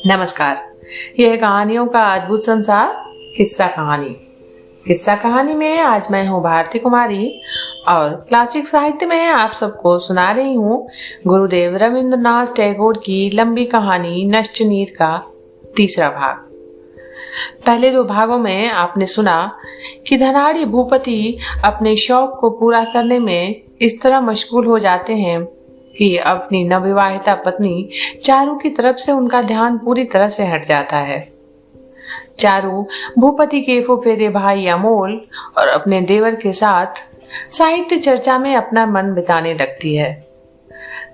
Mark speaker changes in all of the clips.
Speaker 1: नमस्कार। यह कहानियों का अद्भुत संसार किस्सा कहानी। किस्सा कहानी में आज मैं हूँ भारती कुमारी और क्लासिक साहित्य में आप सबको सुना रही हूँ गुरुदेव रविंद्रनाथ टैगोर की लंबी कहानी नष्टनीर का तीसरा भाग। पहले दो भागों में आपने सुना कि धनाढ़ी भूपति अपने शौक को पूरा करने में इस तरह मशगूल हो जाते हैं कि अपनी नवविवाहिता पत्नी चारू की तरफ से उनका ध्यान पूरी तरह से हट जाता है। चारू भूपति के फुफेरे भाई अमोल और अपने देवर के साथ साहित्य चर्चा में अपना मन बिताने लगती है।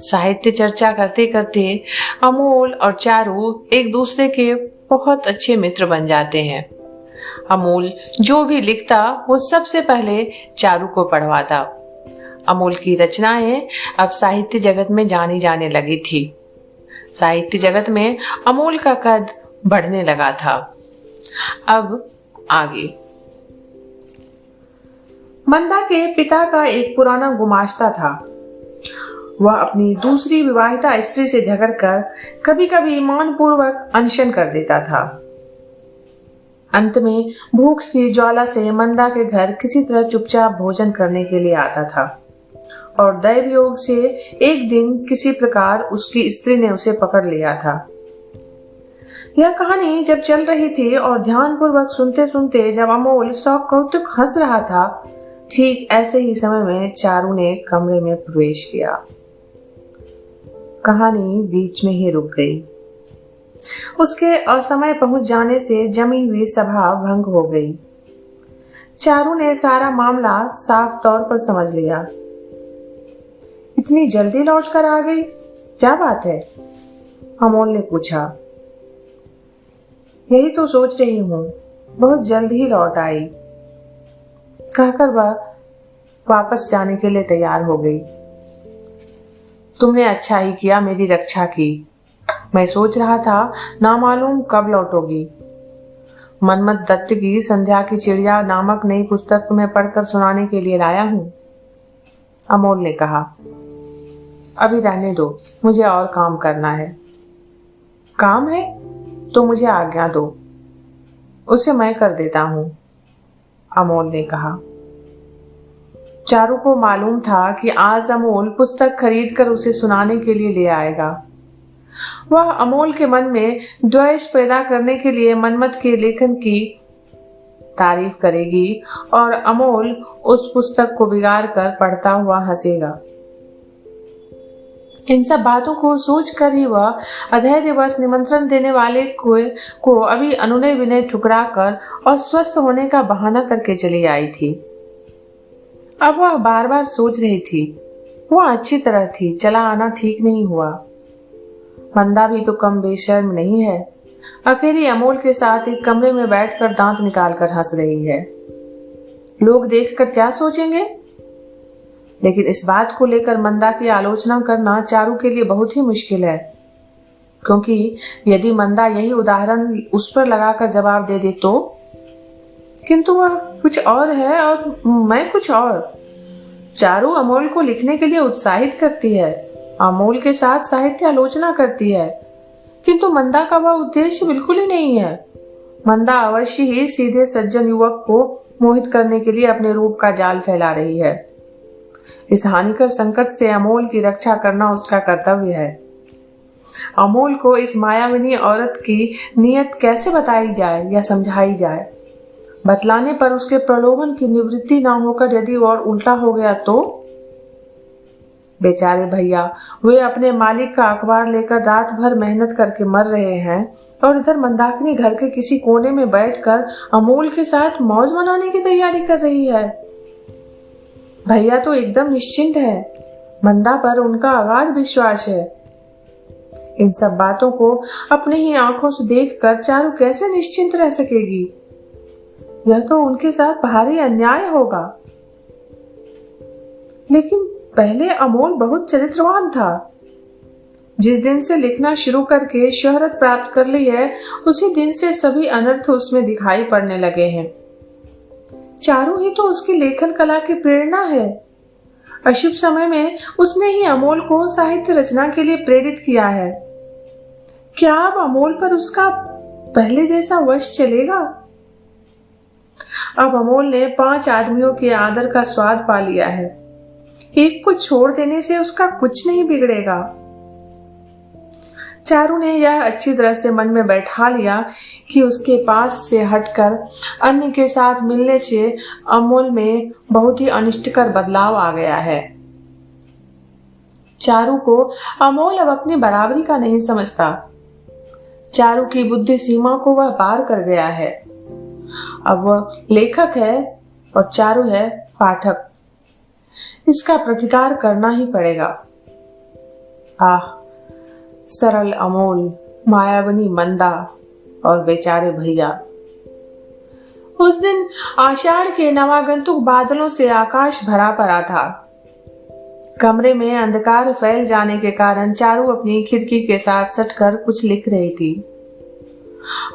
Speaker 1: साहित्य चर्चा करते करते अमोल और चारू एक दूसरे के बहुत अच्छे मित्र बन जाते हैं। अमोल जो भी लिखता वो सबसे पहले चारू को पढ़वाता। अमोल की रचनाएं अब साहित्य जगत में जानी जाने लगी थी। साहित्य जगत में अमोल का कद बढ़ने लगा था। अब आगे। मंदा के पिता का एक पुराना गुमाश्ता था। वह अपनी दूसरी विवाहिता स्त्री से झगड़कर कभी कभी मानपूर्वक अनशन कर देता था। अंत में भूख की ज्वाला से मंदा के घर किसी तरह चुपचाप भोजन करने के लिए आता था और दैव योग से एक दिन किसी प्रकार उसकी स्त्री ने उसे पकड़ लिया था। यह कहानी जब चल रही थी और ध्यानपूर्वक सुनते सुनते जब अमोल शौक कौतुक हंस रहा था, ठीक ऐसे ही समय में चारू ने कमरे में प्रवेश किया। कहानी बीच में ही रुक गई। उसके असमय पहुंच जाने से जमी हुई सभा भंग हो गई। चारू ने सारा मामला साफ तौर पर समझ लिया। इतनी जल्दी लौट कर आ गई, क्या बात है? अमोल ने पूछा। यही तो सोच रही हूँ, बहुत जल्द ही लौट आई, कहकर वह वापस जाने के लिए तैयार हो गई। तुमने अच्छा ही किया मेरी रक्षा की। मैं सोच रहा था ना मालूम कब लौटोगी। मनमत दत्त की संध्या की चिड़िया नामक नई पुस्तक तुम्हें पढ़कर सुनाने के लिए लाया हूँ, अमोल ने कहा। अभी रहने दो, मुझे और काम करना है। काम है तो मुझे आज्ञा दो, उसे मैं कर देता हूँ, अमोल ने कहा। चारू को मालूम था कि आज अमोल पुस्तक खरीदकर उसे सुनाने के लिए ले आएगा। वह अमोल के मन में द्वेष पैदा करने के लिए मनमत के लेखन की तारीफ करेगी और अमोल उस पुस्तक को बिगाड़ कर पढ़ता हुआ हंसेगा। इन सब बातों को सोचकर ही वह अधैर्यवश निमंत्रण देने वाले को अभी अनुनय विनय ठुकरा कर और स्वस्थ होने का बहाना करके चली आई थी। अब वह बार बार सोच रही थी, वह अच्छी तरह थी, चला आना ठीक नहीं हुआ। मंदा भी तो कम बेशर्म नहीं है, अकेली अमोल के साथ एक कमरे में बैठकर दांत निकालकर हंस रही है। लोग देखकर क्या सोचेंगे? लेकिन इस बात को लेकर मंदा की आलोचना करना चारू के लिए बहुत ही मुश्किल है, क्योंकि यदि मंदा यही उदाहरण उस पर लगाकर जवाब दे दे तो। किंतु वह कुछ और है और मैं कुछ और। चारू अमोल को लिखने के लिए उत्साहित करती है, अमोल के साथ साहित्य आलोचना करती है, किंतु मंदा का वह उद्देश्य बिल्कुल ही नहीं है। मंदा अवश्य ही सीधे सज्जन युवक को मोहित करने के लिए अपने रूप का जाल फैला रही है। इस हानिकर संकट से अमोल की रक्षा करना उसका कर्तव्य है। अमोल को इस मायाविनी औरत की नीयत कैसे बताई जाए या समझाई जाए? बतलाने पर उसके प्रलोभन की निवृत्ति ना होकर यदि और उल्टा हो गया तो? बेचारे भैया, वे अपने मालिक का अखबार लेकर रात भर मेहनत करके मर रहे हैं और इधर मंदाकिनी घर के किसी कोने में बैठकर अमोल के साथ मौज मनाने की तैयारी कर रही है। भैया तो एकदम निश्चिंत है, मंदा पर उनका अगाध विश्वास है। इन सब बातों को अपनी ही आंखों से देखकर चारू कैसे निश्चिंत रह सकेगी? यह तो उनके साथ भारी अन्याय होगा। लेकिन पहले अमोल बहुत चरित्रवान था। जिस दिन से लिखना शुरू करके शोहरत प्राप्त कर ली है, उसी दिन से सभी अनर्थ उसमें दिखाई पड़ने लगे हैं। चारू ही तो उसकी लेखन कला की प्रेरणा है। अशुभ समय में उसने ही अमोल को साहित्य रचना के लिए प्रेरित किया है। क्या अब अमोल पर उसका पहले जैसा वश चलेगा? अब अमोल ने 5 आदमियों के आदर का स्वाद पा लिया है। एक को छोड़ देने से उसका कुछ नहीं बिगड़ेगा। चारू ने यह अच्छी तरह से मन में बैठा लिया कि उसके पास से हटकर अन्य के साथ मिलने से अमोल में बहुत ही अनिष्टकर बदलाव आ गया है। चारू को अमोल अब अपनी बराबरी का नहीं समझता। चारू की बुद्धि सीमा को वह पार कर गया है। अब वह लेखक है और चारू है पाठक। इसका प्रतिकार करना ही पड़ेगा। आह, सरल अमोल, मायावनी मंदा और बेचारे भैया। उस दिन आषाढ़ के नवागंतुक बादलों से आकाश भरा पड़ा था। कमरे में अंधकार फैल जाने के कारण चारू अपनी खिड़की के साथ सटकर कुछ लिख रही थी।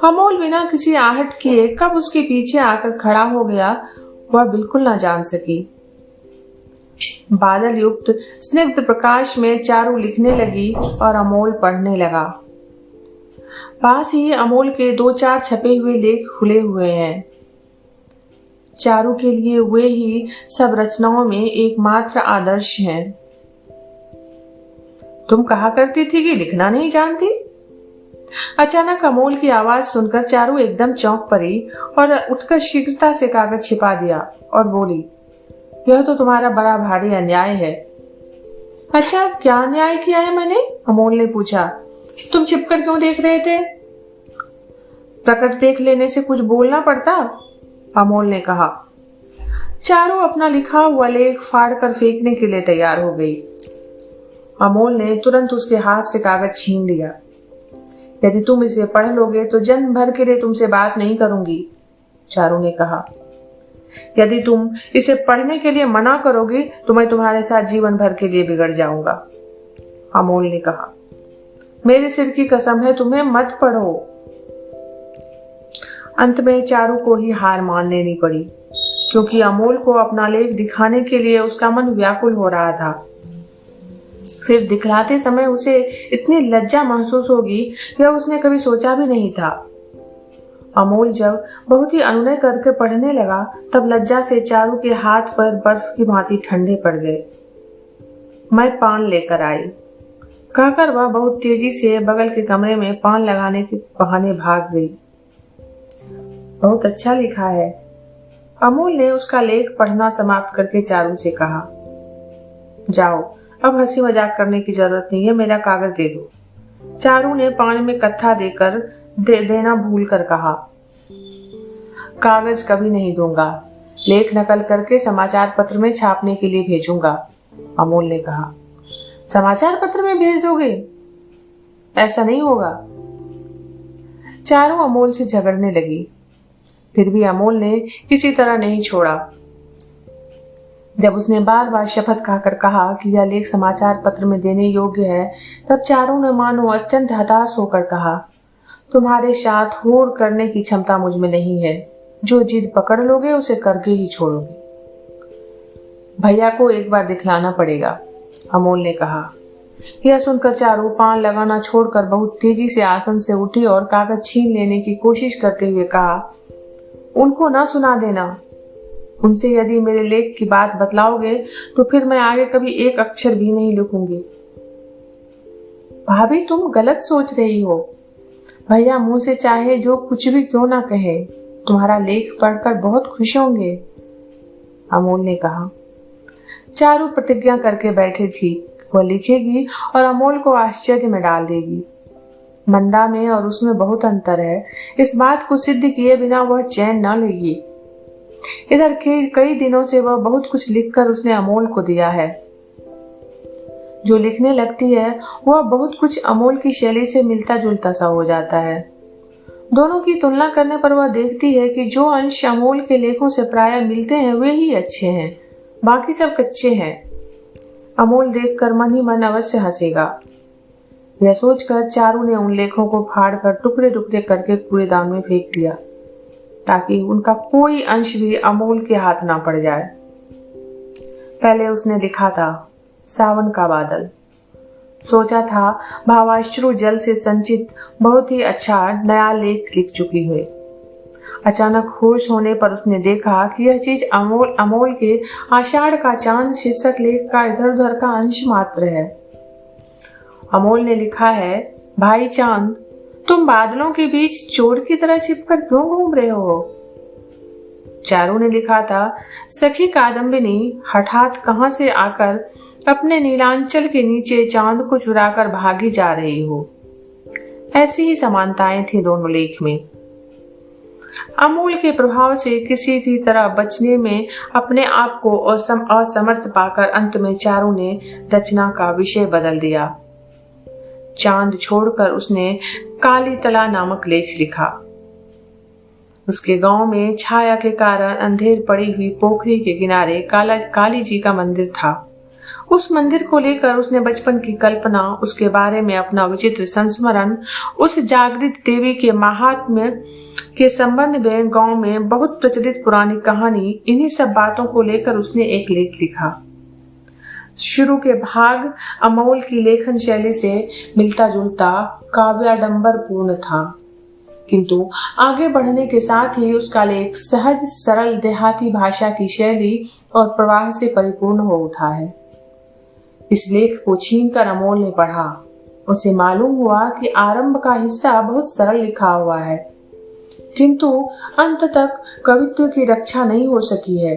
Speaker 1: अमोल बिना किसी आहट किए कब उसके पीछे आकर खड़ा हो गया, वह बिल्कुल ना जान सकी। बादल युक्त स्निग्ध प्रकाश में चारू लिखने लगी और अमोल पढ़ने लगा। पास ही अमोल के 2-4 छपे हुए लेख खुले हुए हैं। चारू के लिए वे ही सब रचनाओं में एकमात्र आदर्श हैं। तुम कहा करती थी कि लिखना नहीं जानती। अचानक अमोल की आवाज सुनकर चारू एकदम चौंक पड़ी और उठकर शीघ्रता से कागज छिपा दिया और बोली, यह तो तुम्हारा बड़ा भारी अन्याय है। अच्छा, क्या अन्याय किया है मैंने? अमोल ने पूछा। तुम छिपकर क्यों देख रहे थे? प्रकट देख लेने से कुछ बोलना पड़ता, अमोल ने कहा। चारू अपना लिखा हुआ लेख फाड़ कर फेंकने के लिए तैयार हो गई। अमोल ने तुरंत उसके हाथ से कागज छीन लिया। यदि तुम इसे पढ़ लोगे तो जन्म भर के लिए तुमसे बात नहीं करूंगी, चारू ने कहा। यदि तुम इसे पढ़ने के लिए मना करोगे तो मैं तुम्हारे साथ जीवन भर के लिए बिगड़ जाऊंगा, अमोल ने कहा। मेरे सिर की कसम है, तुम्हें मत पढ़ो। अंत में चारू को ही हार मान लेनी पड़ी, क्योंकि अमोल को अपना लेख दिखाने के लिए उसका मन व्याकुल हो रहा था। फिर दिखलाते समय उसे इतनी लज्जा महसूस होगी, यह उसने कभी सोचा भी नहीं था। अमोल जब बहुत ही अनुनय करके पढ़ने लगा, तब लज्जा से चारू के हाथ पर बर्फ की भांति ठंडे पड़ गए। मैं पान लेकर आई, कहकर वह बहुत तेजी से बगल के कमरे में पान लगाने के बहाने भाग गई। बहुत अच्छा लिखा है, अमोल ने उसका लेख पढ़ना समाप्त करके चारू से कहा। जाओ, अब हंसी मजाक करने की जरूरत नहीं है, मेरा कागज दे दो, चारू ने पान में कत्था देकर देना भूल कर कहा। कागज कभी नहीं दूंगा, लेख नकल करके समाचार पत्र में छापने के लिए भेजूंगा, अमोल ने कहा। समाचार पत्र में भेज दोगे? ऐसा नहीं होगा। चारू अमोल से झगड़ने लगी, फिर भी अमोल ने किसी तरह नहीं छोड़ा। जब उसने बार बार शपथ खाकर कहा कि यह लेख समाचार पत्र में देने योग्य है, तब चारू ने मानो अत्यंत हताश होकर कहा, तुम्हारे साथ होड़ करने की क्षमता मुझ में नहीं है। जो जिद पकड़ लोगे उसे करके ही छोड़ोगे। भैया को एक बार दिखलाना पड़ेगा, अमोल ने कहा। यह सुनकर चारू पान लगाना छोड़कर बहुत तेजी से आसन से उठी और कागज छीन लेने की कोशिश करते हुए कहा, उनको ना सुना देना। उनसे यदि मेरे लेख की बात बतलाओगे तो फिर मैं आगे कभी एक अक्षर भी नहीं लिखूंगी। भाभी, तुम गलत सोच रही हो। भैया मुंह से चाहे जो कुछ भी क्यों ना कहे, तुम्हारा लेख पढ़कर बहुत खुश होंगे, अमोल ने कहा। चारू प्रतिज्ञा करके बैठे थी, वह लिखेगी और अमोल को आश्चर्य में डाल देगी। मंदा में और उसमें बहुत अंतर है, इस बात को सिद्ध किए बिना वह चैन न लेगी। इधर कई दिनों से वह बहुत कुछ लिखकर उसने अमोल को दिया है। जो लिखने लगती है वह बहुत कुछ अमोल की शैली से मिलता जुलता सा हो जाता है। दोनों की तुलना करने पर वह देखती है कि जो अंश अमोल के लेखों से प्रायः मिलते हैं वे ही अच्छे हैं, बाकी सब कच्चे हैं। अमोल देखकर मन ही मन अवश्य हंसेगा। यह सोचकर चारू ने उन लेखों को फाड़कर टुकड़े टुकड़े करके कूड़ेदान में फेंक दिया, ताकि उनका कोई अंश भी अमोल के हाथ ना पड़ जाए। पहले उसने लिखा था सावन का बादल। सोचा था भावाश्रु जल से संचित बहुत ही अच्छा नया लेख लिख चुकी है। अचानक होश होने पर उसने देखा कि यह चीज अमोल के आषाढ़ का चांद शीर्षक लेख का इधर उधर का अंश मात्र है। अमोल ने लिखा है, भाई चांद, तुम बादलों के बीच चोर की तरह छिपकर क्यों घूम रहे हो? चारू ने लिखा था, सखी कादम्बिनी हठात कहां से आकर अपने नीलांचल के नीचे चांद को चुराकर भागी जा रही हो। ऐसी ही समानताएं थी दोनों लेख में। अमोल के प्रभाव से किसी भी तरह बचने में अपने आप को असमर्थ पाकर अंत में चारू ने रचना का विषय बदल दिया। चांद छोड़कर उसने काली तला नामक लेख लिखा। उसके गांव में छाया के कारण अंधेर पड़ी हुई पोखरी के किनारे काली जी का मंदिर था। उस मंदिर को लेकर उसने बचपन की कल्पना, उसके बारे में अपना विचित्र संस्मरण, उस जागृत देवी के महात्म्य के संबंध में गांव में बहुत प्रचलित पुरानी कहानी, इन्हीं सब बातों को लेकर उसने एक लेख लिखा। शुरू के भाग अमोल की लेखन शैली से मिलता जुलता काव्याडंबर पूर्ण था, किंतु आगे बढ़ने के साथ ही उसका लेख सहज सरल देहाती भाषा की शैली और प्रवाह से परिपूर्ण हो उठा है। इस लेख को छीनकर अमोल ने पढ़ा। उसे मालूम हुआ कि आरंभ का हिस्सा बहुत सरल लिखा हुआ है, किंतु अंत तक कवित्व की रक्षा नहीं हो सकी है।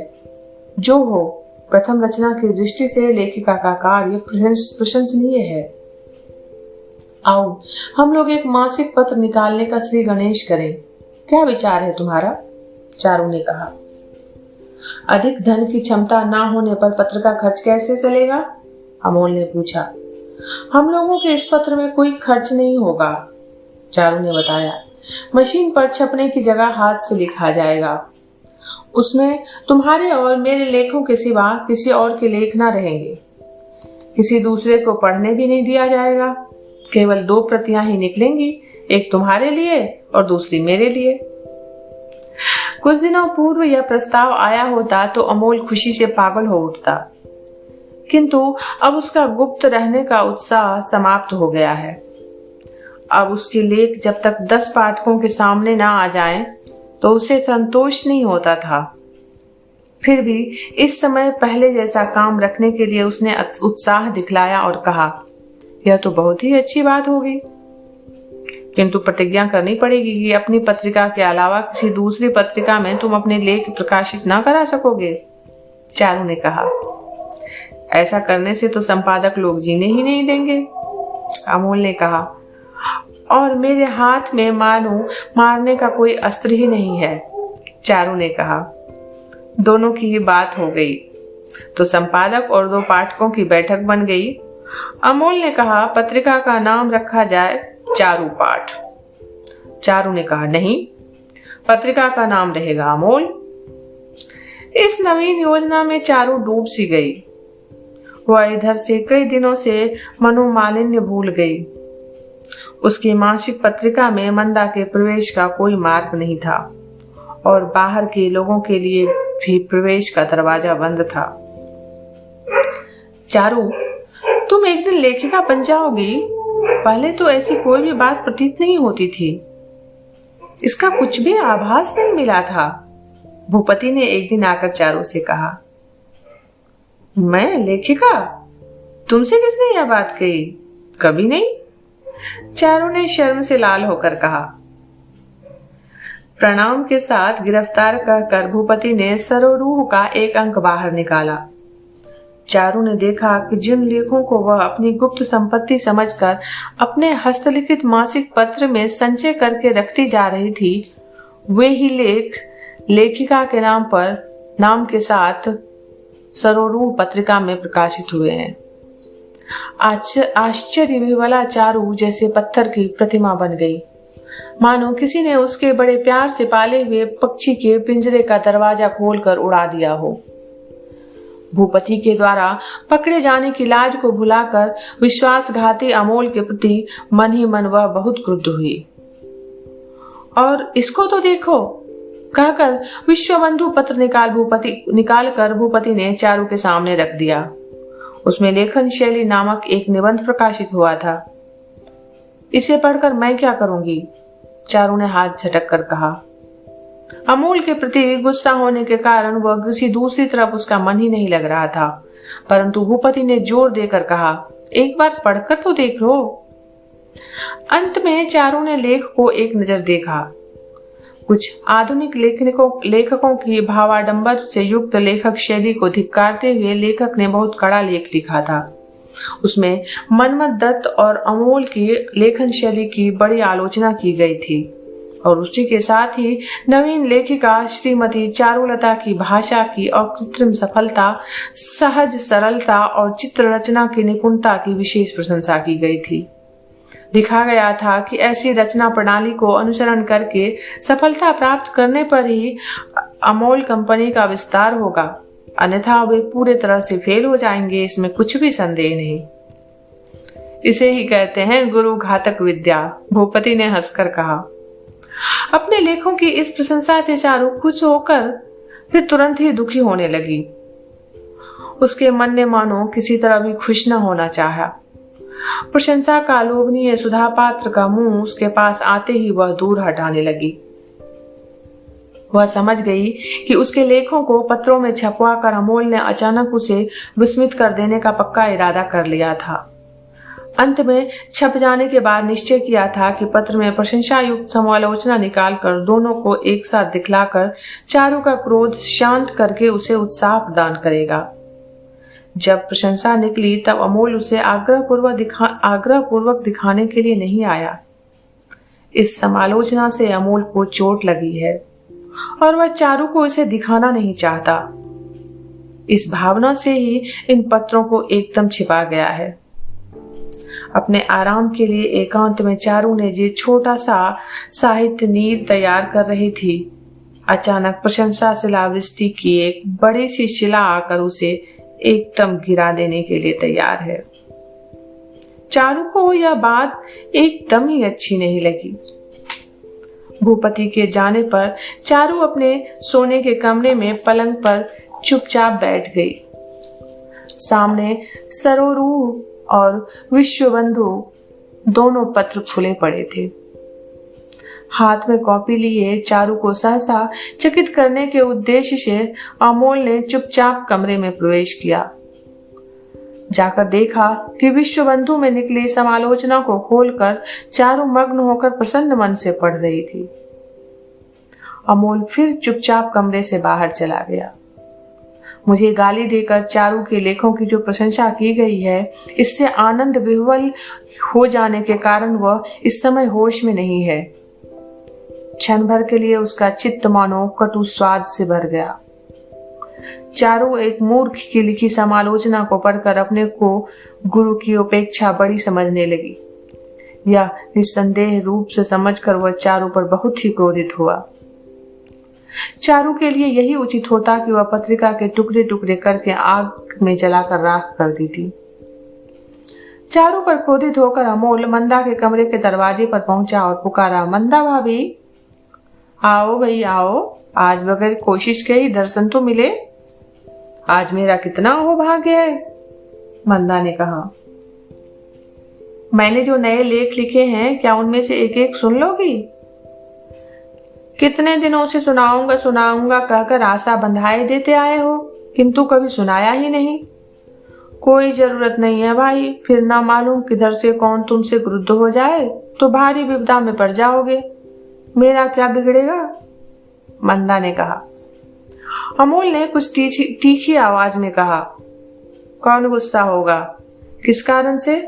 Speaker 1: जो हो, प्रथम रचना की दृष्टि से लेखिका का कार्य प्रशंसनीय है। आओ हम लोग एक मासिक पत्र निकालने का श्री गणेश करें। क्या विचार है तुम्हारा? चारू ने कहा। अधिक धन की क्षमता ना होने पर पत्र का खर्च कैसे चलेगा? अमोल ने पूछा। हम लोगों के इस पत्र में कोई खर्च नहीं होगा, चारू ने बताया। मशीन पर छपने की जगह हाथ से लिखा जाएगा। उसमें तुम्हारे और मेरे लेखों के सिवा किसी और के लेख ना रहेंगे। किसी दूसरे को पढ़ने भी नहीं दिया जाएगा। केवल 2 प्रतियां ही निकलेंगी, एक तुम्हारे लिए और दूसरी मेरे लिए। कुछ दिनों पूर्व यह प्रस्ताव आया होता तो अमोल खुशी से पागल हो उठता, किंतु अब उसका गुप्त रहने का उत्साह समाप्त हो गया है। अब उसके लेख जब तक 10 पाठकों के सामने ना आ जाएं, तो उसे संतोष नहीं होता था। फिर भी इस समय पहले जैसा काम रखने के लिए उसने उत्साह दिखलाया और कहा, यह तो बहुत ही अच्छी बात होगी, किंतु प्रतिज्ञा करनी पड़ेगी कि अपनी पत्रिका के अलावा किसी दूसरी पत्रिका में तुम अपने लेख प्रकाशित ना करा सकोगे। चारू ने कहा। ऐसा करने से तो संपादक लोग जीने ही नहीं देंगे, अमोल ने कहा। और मेरे हाथ में मारने का कोई अस्त्र ही नहीं है, चारू ने कहा। दोनों की ही बात हो गई तो संपादक और 2 पाठकों की बैठक बन गई। अमोल ने कहा, पत्रिका का नाम रखा जाए चारू पाठ। चारू ने कहा, नहीं, पत्रिका का नाम रहेगा अमोल। इस नवीन योजना में चारू डूब सी गई। वह इधर से कई दिनों से मनोमालिन्य भूल गई। उसकी मासिक पत्रिका में मंदा के प्रवेश का कोई मार्ग नहीं था और बाहर के लोगों के लिए भी प्रवेश का दरवाजा बंद था। चारू, तुम एक दिन लेखिका बन जाओगी। पहले तो ऐसी कोई भी बात प्रतीत नहीं होती थी। इसका कुछ भी आभास नहीं मिला था। भूपति ने एक दिन आकर चारू से कहा, मैं लेखिका? तुमसे किसने यह बात कही? कभी नहीं। चारू ने शर्म से लाल होकर कहा। प्रणाम के साथ गिरफ्तार कर भूपति ने सरोरूह का एक अंक बाहर निकाला। चारू ने देखा कि जिन लेखों को वह अपनी गुप्त संपत्ति समझकर अपने हस्तलिखित मासिक पत्र में संचय करके रखती जा रही थी, वे ही लेख लेखिका के नाम के साथ सरोरूह पत्रिका में प्रकाशित हुए हैं। आश्चर्य विह्वला चारू जैसे पत्थर की प्रतिमा बन गई, मानो किसी ने उसके बड़े प्यार से पाले हुए पक्षी के पिंजरे का दरवाजा खोलकर उड़ा दिया हो। भूपति के द्वारा पकड़े जाने की लाज को भुलाकर विश्वासघाती अमोल के प्रति मन ही मन वह बहुत क्रुद्ध हुई। और इसको तो देखो, कहकर विश्वबंधु पत्र निकाल कर भूपति ने चारू के सामने रख दिया। उसमें लेखन शैली नामक एक निबंध प्रकाशित हुआ था। इसे पढ़कर मैं क्या करूंगी? चारू ने हाथ झटक कर कहा। अमोल के प्रति गुस्सा होने के कारण वह किसी दूसरी तरफ उसका मन ही नहीं लग रहा था, परंतु भूपति ने जोर देकर कहा, एक बार पढ़कर तो देख लो। अंत में चारू ने लेख को एक नजर देखा। कुछ आधुनिक लेखकों की भावाडंबर से युक्त लेखक शैली को धिक्कारते हुए लेखक ने बहुत कड़ा लेख लिखा था। उसमें मनमथ दत्त और अमोल की लेखन शैली की बड़ी आलोचना की गई थी और उसी के साथ ही नवीन लेखिका श्रीमती चारुलता की भाषा की अकृत्रिम सफलता, सहज सरलता और चित्र रचना की निपुणता की विशेष प्रशंसा की गई थी। लिखा गया था कि ऐसी रचना प्रणाली को अनुसरण करके सफलता प्राप्त करने पर ही अमोल कंपनी का विस्तार होगा, अन्यथा वे पूरे तरह से फेल हो जाएंगे, इसमें कुछ भी संदेह नहीं। इसे ही कहते हैं गुरु घातक विद्या, भूपति ने हंसकर कहा। अपने लेखों की इस प्रशंसा से चारू खुश होकर फिर तुरंत ही दुखी होने लगी। उसके मन ने मानो किसी तरह भी खुश न होना चाहा। प्रशंसा का लोभनीय सुधा पात्र का मुंह उसके पास आते ही वह दूर हटाने लगी। वह समझ गई कि उसके लेखों को पत्रों में छपवा कर अमोल ने अचानक उसे विस्मित कर देने का पक्का इरादा कर लिया था। अंत में छप जाने के बाद निश्चय किया था कि पत्र में प्रशंसा युक्त समालोचना निकालकर दोनों को एक साथ दिखलाकर चारू का क्रोध शांत करके उसे उत्साह प्रदान करेगा। जब प्रशंसा निकली तब अमोल उसे आग्रहपूर्वक दिखाने के लिए नहीं आया। इस समालोचना से अमोल को चोट लगी है और वह चारू को इसे दिखाना नहीं चाहता। इस भावना से ही इन पत्रों को एकदम छिपा गया है। अपने आराम के लिए एकांत में चारू ने जो छोटा सा साहित्य नीर तैयार कर रही थी, अचानक प्रशंसा शिलावृष्टि की एक बड़ी सी शिला आकर उसे एकदम गिरा देने के लिए तैयार है। चारू को यह बात एकदम ही अच्छी नहीं लगी। भूपति के जाने पर चारू अपने सोने के कमरे में पलंग पर चुपचाप बैठ गई। सामने सरोरूह और विश्वबंधु दोनों पत्र खुले पड़े थे। हाथ में कॉपी लिए चारू को सहसा चकित करने के उद्देश्य से अमोल ने चुपचाप कमरे में प्रवेश किया। जाकर देखा कि विश्वबंधु में निकली समालोचना को खोलकर चारू मग्न होकर प्रसन्न मन से पढ़ रही थी। अमोल फिर चुपचाप कमरे से बाहर चला गया। मुझे गाली देकर चारू के लेखों की जो प्रशंसा की गई है, इससे आनंद विह्वल हो जाने के कारण वह इस समय होश में नहीं है। क्षण भर के लिए उसका चित्त मानो कटु स्वाद से भर गया। चारू एक मूर्ख की लिखी समालोचना को पढ़कर अपने को गुरु की उपेक्षा बड़ी समझने लगी। यह निस्संदेह रूप से समझकर वह चारू पर बहुत ही क्रोधित हुआ। चारू के लिए यही उचित होता कि वह पत्रिका के टुकड़े टुकड़े करके आग में जलाकर राख कर देती। चारू पर क्रोधित होकर अमोल मंदा के कमरे के दरवाजे पर पहुंचा और पुकारा, मंदा भाभी, आओ भाई आओ, आज बगैर कोशिश के ही दर्शन तो मिले। आज मेरा कितना अहोभाग्य है। मंदा ने कहा, मैंने जो नए लेख लिखे हैं, क्या उनमें से एक एक सुन लोगी? कितने दिनों से सुनाऊंगा कहकर आशा बंधाए देते आए हो, किंतु कभी सुनाया ही नहीं। कोई जरूरत नहीं है भाई, फिर ना मालूम किधर से कौन तुमसे क्रुद्ध हो जाए तो भारी विपदा में पड़ जाओगे। मेरा क्या बिगड़ेगा? मंदा ने कहा। अमोल ने कुछ तीखी आवाज में कहा, कौन गुस्सा होगा? किस कारण से?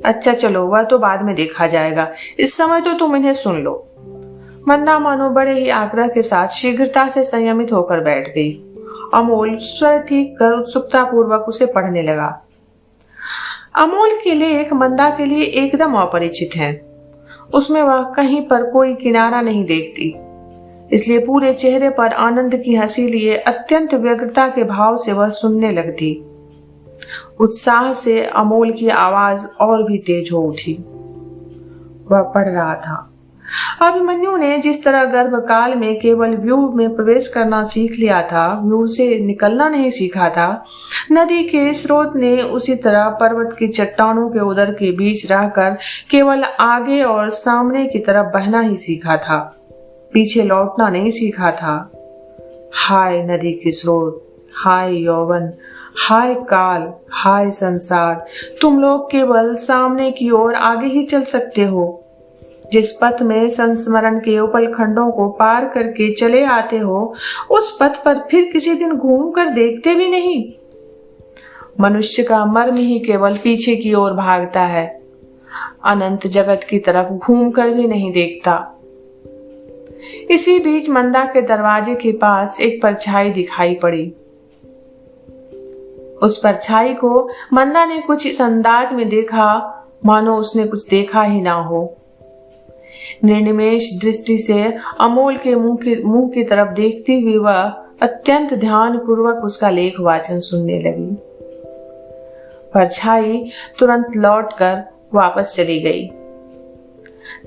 Speaker 1: अच्छा चलो, वह तो बाद में देखा जाएगा, इस समय तो तुम इन्हें सुन लो। मंदा मानो बड़े ही आग्रह के साथ शीघ्रता से संयमित होकर बैठ गई। अमोल स्वर ठीक कर उत्सुकता पूर्वक उसे पढ़ने लगा। अमोल के लेख मंदा के लिए एकदम अपरिचित हैं। उसमें वह कहीं पर कोई किनारा नहीं देखती, इसलिए पूरे चेहरे पर आनंद की हंसी लिए अत्यंत व्यग्रता के भाव से वह सुनने लगती। उत्साह से अमोल की आवाज और भी तेज हो उठी। वह पढ़ रहा था। अभिमन्यु ने जिस तरह गर्भकाल में केवल व्यूह में प्रवेश करना सीख लिया था, व्यूह से निकलना नहीं सीखा था, नदी के स्रोत ने उसी तरह पर्वत की चट्टानों के उदर के बीच रहकर केवल आगे और सामने की तरफ बहना ही सीखा था, पीछे लौटना नहीं सीखा था। हाय नदी के स्रोत, हाय यौवन, हाय काल, हाय संसार, तुम लोग केवल सामने की ओर आगे ही चल सकते हो। जिस पथ में संस्मरण के उपल खंडों को पार करके चले आते हो, उस पथ पर फिर किसी दिन घूम कर देखते भी नहीं। मनुष्य का मर्म ही केवल पीछे की ओर भागता है, अनंत जगत की तरफ घूम कर भी नहीं देखता। इसी बीच मंदा के दरवाजे के पास एक परछाई दिखाई पड़ी। उस परछाई को मंदा ने कुछ इस अंदाज में देखा मानो उसने कुछ देखा ही ना हो। निर्निमेष दृष्टि से अमोल के मुंह की तरफ देखती हुई वह अत्यंत ध्यान पूर्वक उसका लेख वाचन सुनने लगी। परछाई तुरंत लौटकर वापस चली गई।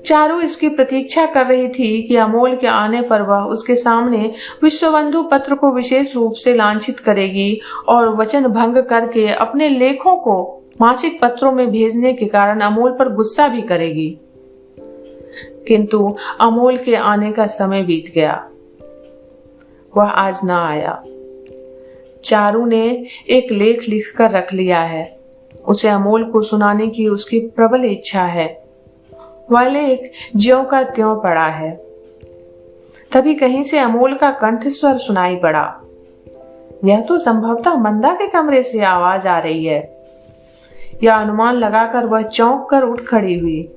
Speaker 1: चारू इसकी प्रतीक्षा कर रही थी कि अमोल के आने पर वह उसके सामने विश्वबंधु पत्र को विशेष रूप से लांछित करेगी और वचन भंग करके अपने लेखों को मासिक पत्रों में भेजने के कारण अमोल पर गुस्सा भी करेगी। किंतु अमोल के आने का समय बीत गया, वह आज ना आया। चारू ने एक लेख लिखकर रख लिया है, उसे अमोल को सुनाने की उसकी प्रबल इच्छा है। वह लेख ज्यों का त्यों पड़ा है। तभी कहीं से अमोल का कंठ स्वर सुनाई पड़ा। यह तो संभवतः मंदा के कमरे से आवाज आ रही है। यह अनुमान लगाकर वह चौंक कर उठ खड़ी हुई।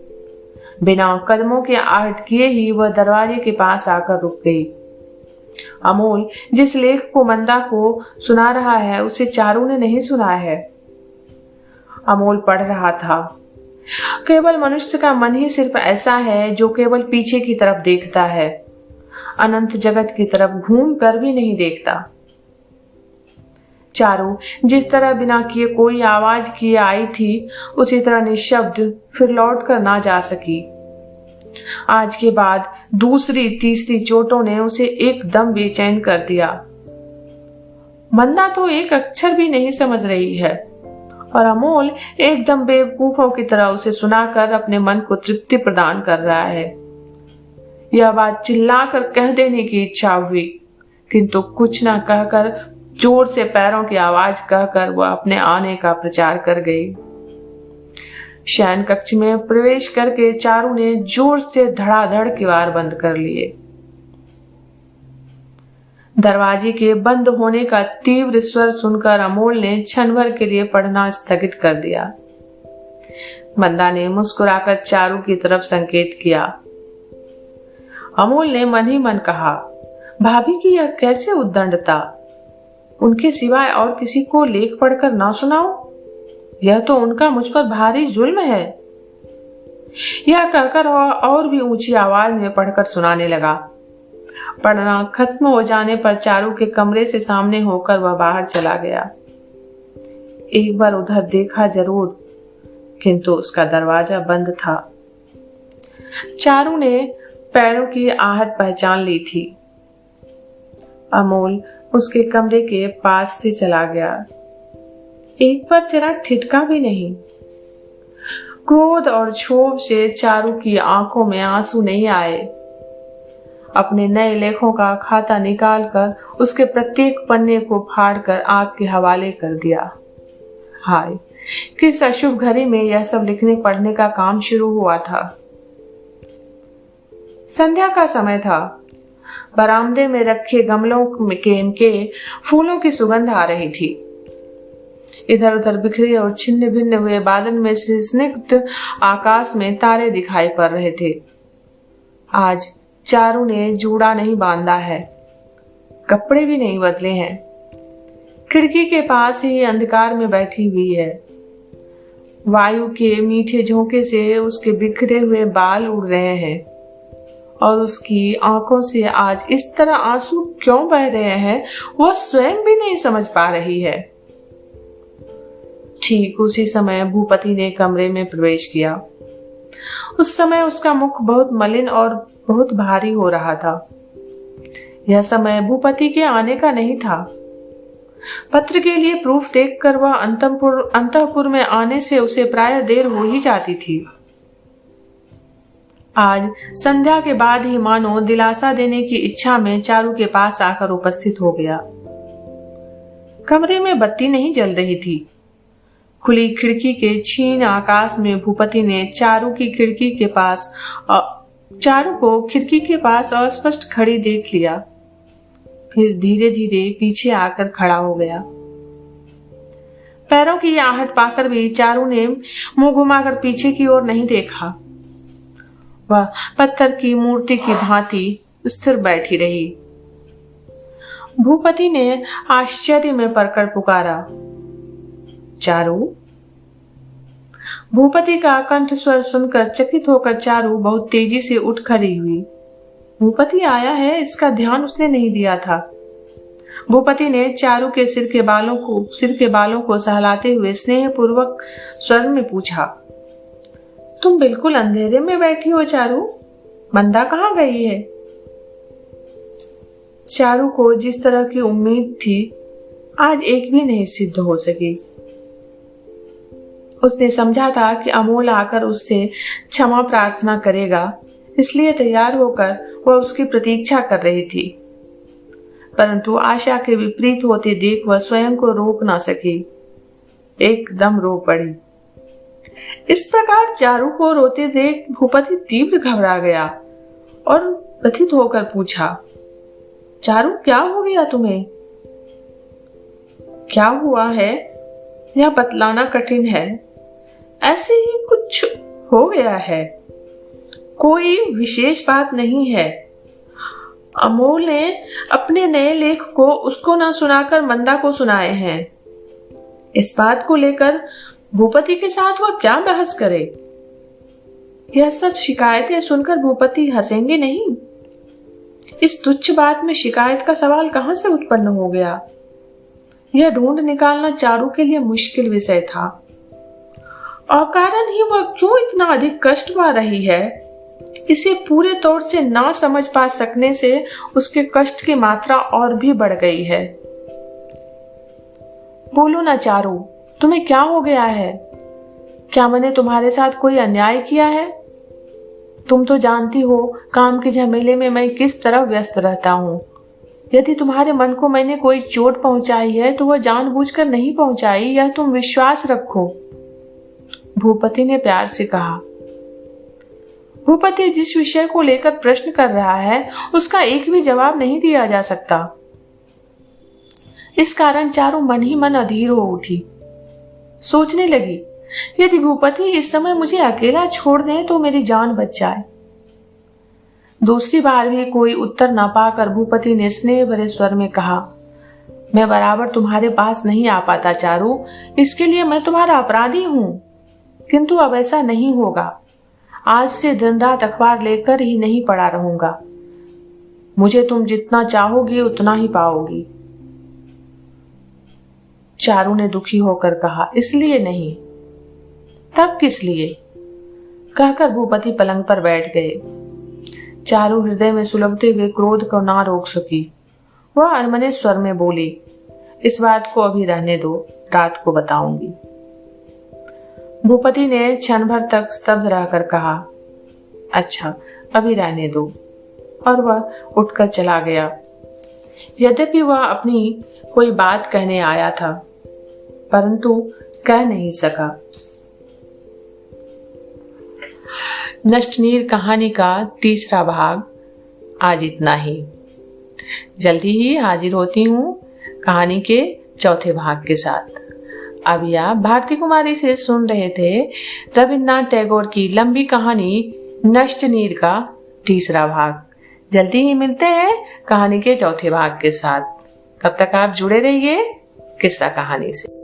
Speaker 1: बिना कदमों के आहट किए ही वह दरवाजे के पास आकर रुक गई। अमोल जिस लेख को मंदा को सुना रहा है उसे चारू ने नहीं सुना है। अमोल पढ़ रहा था, केवल मनुष्य का मन ही सिर्फ ऐसा है जो केवल पीछे की तरफ देखता है, अनंत जगत की तरफ घूम कर भी नहीं देखता। चारू जिस तरह बिना किए कोई आवाज किए आई थी, उसी तरह निशब्द फिर लौट कर ना जा सकी। आज के बाद दूसरी तीसरी चोटों ने उसे एकदम बेचैन कर दिया। मंदा तो एक अक्षर भी नहीं समझ रही है और अमोल एकदम बेवकूफों की तरह उसे सुनाकर अपने मन को तृप्ति प्रदान कर रहा है। यह बात चिल्लाकर कह देने की इच्छा हुई, किंतु कुछ न कहकर जोर से पैरों की आवाज कहकर वह अपने आने का प्रचार कर गई। शयन कक्ष में प्रवेश करके चारू ने जोर से धड़ाधड़ किवाड़ बंद कर लिए। दरवाजे के बंद होने का तीव्र स्वर सुनकर अमोल ने क्षण भर के लिए पढ़ना स्थगित कर दिया। मंदा ने मुस्कुराकर चारू की तरफ संकेत किया। अमोल ने मन ही मन कहा, भाभी की यह कैसे उद्दंडता, उनके सिवाय और किसी को लेख पढ़कर ना सुनाओ, यह तो उनका मुझ पर भारी जुल्म है। यह कहकर और भी ऊंची आवाज में पढ़कर सुनाने लगा। पढ़ना खत्म हो जाने पर चारू के कमरे से सामने होकर वह बाहर चला गया। एक बार उधर देखा जरूर, किंतु उसका दरवाजा बंद था। चारू ने पैरों की आहट पहचान ली थी। अमोल उसके कमरे के पास से चला गया। एक बार जरा ठिठका भी नहीं। क्रोध और क्षोभ से चारू की आंखों में आंसू नहीं आए। अपने नए लेखों का खाता निकालकर उसके प्रत्येक पन्ने को फाड़कर आग के हवाले कर दिया। हाय, किस अशुभ घड़ी में यह सब लिखने पढ़ने का काम शुरू हुआ था। संध्या का समय था। बरामदे में रखे गमलों के फूलों की सुगंध आ रही थी। इधर उधर बिखरे और छिन्न भिन्न हुए बादल में से स्निग्ध आकाश में तारे दिखाई पड़ रहे थे। आज चारू ने जूड़ा नहीं बांधा है, कपड़े भी नहीं बदले हैं। खिड़की के पास ही अंधकार में बैठी हुई है। वायु के मीठे झोंके से उसके बिखरे हुए बाल उड़ रहे हैं और उसकी आंखों से आज इस तरह आंसू क्यों बह रहे हैं वह स्वयं भी नहीं समझ पा रही है। ठीक उसी समय भूपति ने कमरे में प्रवेश किया। उस समय उसका मुख बहुत मलिन और बहुत भारी हो रहा था। यह समय भूपति के आने का नहीं था। पत्र के लिए प्रूफ देखकर वह अंतःपुर में आने से उसे प्राय देर हो ही जाती थी। आज संध्या के बाद ही मानो दिलासा देने की इच्छा में चारू के पास आकर उपस्थित हो गया। कमरे में बत्ती नहीं जल रही थी। खुली खिड़की के क्षीण आकाश में भूपति ने चारू को खिड़की के पास अस्पष्ट खड़ी देख लिया। फिर धीरे धीरे पीछे आकर खड़ा हो गया। पैरों की आहट पाकर भी चारू ने मुंह घुमाकर पीछे की ओर नहीं देखा। वह पत्थर की मूर्ति की भांति स्थिर बैठी रही। भूपति ने आश्चर्य में पड़कर पुकारा, चारू। भूपति का कंठ स्वर सुनकर चकित होकर चारू बहुत तेजी से उठ खड़ी हुई। भूपति आया है, इसका ध्यान उसने नहीं दिया था। भूपति ने चारू के सिर के बालों को सहलाते हुए स्नेहपूर्वक स्वर में पूछा, तुम बिल्कुल अंधेरे में बैठी हो चारू, मंदा कहाँ गई है? चारू को जिस तरह की उम्मीद थी आज एक भी नहीं सिद्ध हो सकी। उसने समझा था कि अमोल आकर उससे क्षमा प्रार्थना करेगा, इसलिए तैयार होकर वह उसकी प्रतीक्षा कर रही थी। परंतु आशा के विपरीत होते देख वह स्वयं को रोक ना सकी, एकदम रो पड़ी। इस प्रकार चारू को रोते देख भूपति तीव्र घबरा गया और व्यथित होकर पूछा, चारू क्या हो गया तुम्हें? क्या हुआ है यह बतलाना कठिन है, ऐसे ही कुछ हो गया है, कोई विशेष बात नहीं है। अमोल ने अपने नए लेख को उसको न सुनाकर मंदा को सुनाए हैं। इस बात को लेकर भूपति के साथ वह क्या बहस करे? यह सब शिकायतें सुनकर भूपति हंसेंगे नहीं। इस तुच्छ बात में शिकायत का सवाल कहां से उत्पन्न हो गया, यह ढूंढ निकालना चारू के लिए मुश्किल विषय था। अकारण ही वह क्यों इतना अधिक कष्ट पा रही है, इसे पूरे तौर से ना समझ पा सकने से उसके कष्ट की मात्रा और भी बढ़ गई है। बोलो ना चारू, तुम्हें क्या हो गया है? क्या मैंने तुम्हारे साथ कोई अन्याय किया है? तुम तो जानती हो काम के झमेले में मैं किस तरह व्यस्त रहता हूँ। यदि तुम्हारे मन को मैंने कोई चोट पहुंचाई है तो वह जानबूझकर नहीं पहुंचाई, यह तुम विश्वास रखो, भूपति ने प्यार से कहा। भूपति जिस विषय को लेकर प्रश्न कर रहा है उसका एक भी जवाब नहीं दिया जा सकता। इस कारण चारू मन ही मन अधीर हो उठी। सोचने लगी, यदि भूपति इस समय मुझे अकेला छोड़ दें तो मेरी जान बच जाए। दूसरी बार भी कोई उत्तर न पाकर भूपति ने स्नेह भरे स्वर में कहा, मैं बराबर तुम्हारे पास नहीं आ पाता चारू, इसके लिए मैं तुम्हारा अपराधी हूं, किंतु अब ऐसा नहीं होगा। आज से दिन रात अखबार लेकर ही नहीं पड़ा रहूंगा। मुझे तुम जितना चाहोगी उतना ही पाओगी। चारू ने दुखी होकर कहा, इसलिए नहीं, तब किस लिए? कहकर भूपति पलंग पर बैठ गए। चारू हृदय में सुलगते हुए क्रोध को ना रोक सकी। वह अनमने स्वर में बोली, इस बात को अभी रहने दो, रात को बताऊंगी। भूपति ने क्षण भर तक स्तब्ध रहकर कहा, अच्छा अभी रहने दो, और वह उठकर चला गया। यद्यपि वह अपनी कोई बात कहने आया था परंतु कह नहीं सका। नष्टनीर कहानी का तीसरा भाग आज इतना ही। जल्दी ही हाजिर होती हूँ कहानी के चौथे भाग के साथ। अभी आप भारती कुमारी से सुन रहे थे रविन्द्रनाथ टैगोर की लंबी कहानी नष्टनीर का तीसरा भाग। जल्दी ही मिलते हैं कहानी के चौथे भाग के साथ। तब तक आप जुड़े रहिए किस्सा कहानी से।